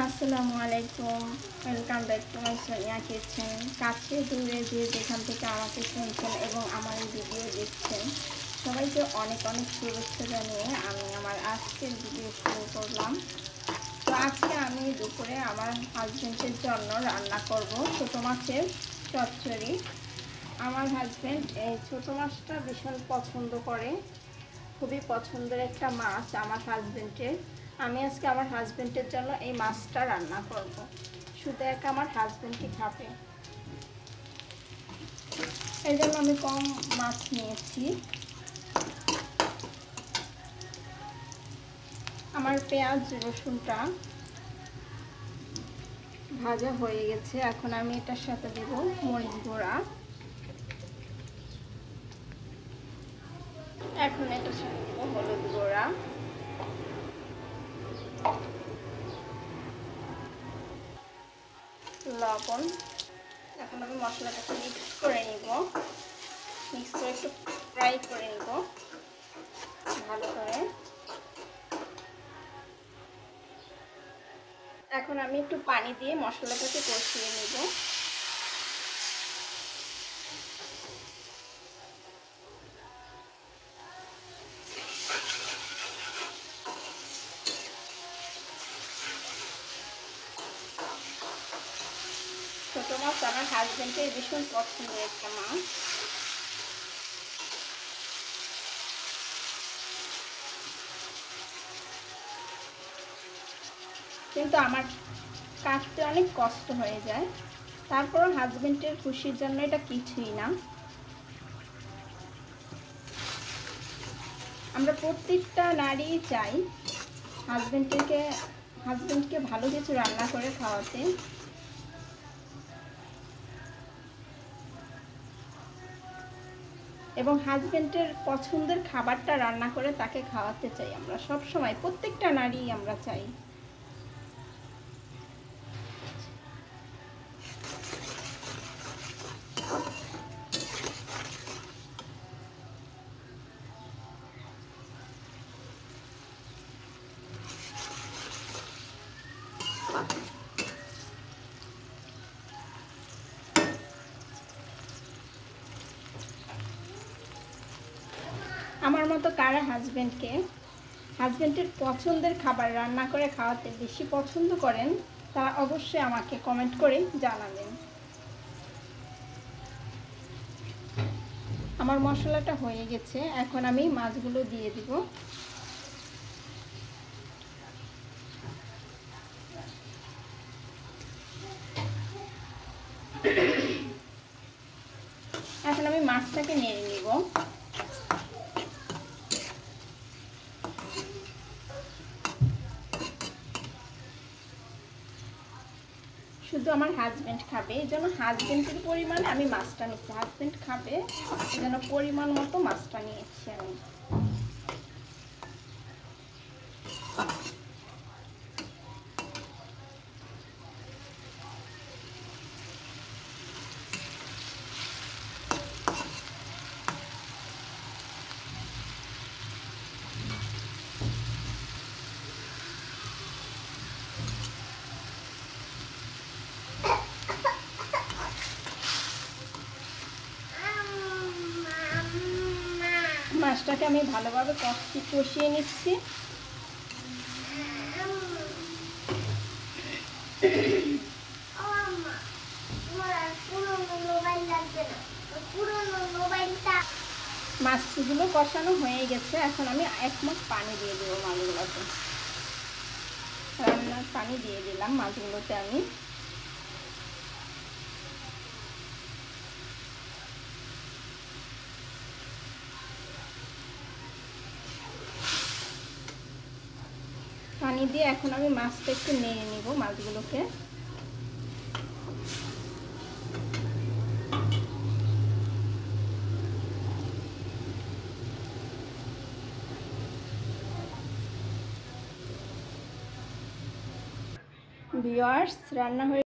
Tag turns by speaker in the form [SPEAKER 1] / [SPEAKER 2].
[SPEAKER 1] আসসালামু আলাইকুম, welcome back to my Sonia kitchen. কাছে দূরে যে যেখান থেকে আমাকে শুনছেন এবং আমার এই ভিডিও দেখছেন সবাইকে অনেক অনেক শুভেচ্ছা জানিয়ে আমি আমার আজকের ভিডিও শুরু করলাম। তো আজকে আমি দুপুরে আমার হাজব্যান্ডের জন্য রান্না করব ছোটো মাছের চচ্চড়ি। আমার হাজব্যান্ড এই ছোটো মাছটা ভীষণ পছন্দ করে, খুবই পছন্দের একটা মাছ আমার হাজব্যান্ডের। আমি আজকে আমার হাজব্যান্ডের জন্য এই মাছটা রান্না করব, শুধু এক আমার হাজব্যান্ডই খাবে, এই জন্য আমি কম মাছ নিয়েছি। আমার পেঁয়াজ রসুনটা ভাজা হয়ে গেছে, এখন আমি এটার সাথে দেব মরিচ গুঁড়া। এখন এটার সাথে দেব হলুদ গুঁড়া, লবণ। এখন আমি মশলাটাকে মিক্স করে নিব, মিক্স করে একটু ফ্রাই করে নিব ভালো করে। এখন আমি একটু পানি দিয়ে মশলাটাকে কষিয়ে নিব। ছোটো মাছ আমার হাজব্যান্ডের ভীষণ পছন্দের একটা মাছ। কিন্তু আমার কাটতে অনেক কষ্ট হয়ে যায়, তারপরও হাজব্যান্ডের খুশির জন্য এটা কিছুই না। আমরা প্রত্যেকটা নারী চাই হাজব্যান্ডকে ভালো কিছু রান্না করে খাওয়াতে। এবং হাজব্যান্ডের পছন্দের খাবারটা রান্না করে তাকে খাওয়াতে চাই আমরা সব সময়, প্রত্যেকটা নারী আমরা চাই। আমার মতো কারা হাজব্যান্ডের পছন্দের খাবার রান্না করে খাওয়াতে বেশি পছন্দ করেন তারা অবশ্যই আমাকে কমেন্ট করে জানাবেন। আমার মশলাটা হয়ে গেছে, এখন আমি মাছগুলো দিয়ে দিব। এখন আমি মাছটাকে নেড়ে নিব। শুধু আমার হাজব্যান্ড খাবে, এই জন্য হাজব্যান্ডের পরিমাণে আমি মাছটা নিচ্ছি। হাজব্যান্ড খাবে এই জন্য পরিমাণ মতো মাছটা নিয়েছি আমি। মাছটাকে আমি ভালোভাবে কষিয়ে নিচ্ছি। মাছগুলো কষানো হয়ে গেছে, এখন আমি 1 মগ পানি দিয়ে দেবো মাছগুলোতে। রান্নার পানি দিয়ে দিলাম মাছগুলোতে আমি। পানি দিয়ে এখন আমি মাছটা একটু নেড়ে নিব মাছগুলোকে। ভিউয়ার্স, রান্না হয়ে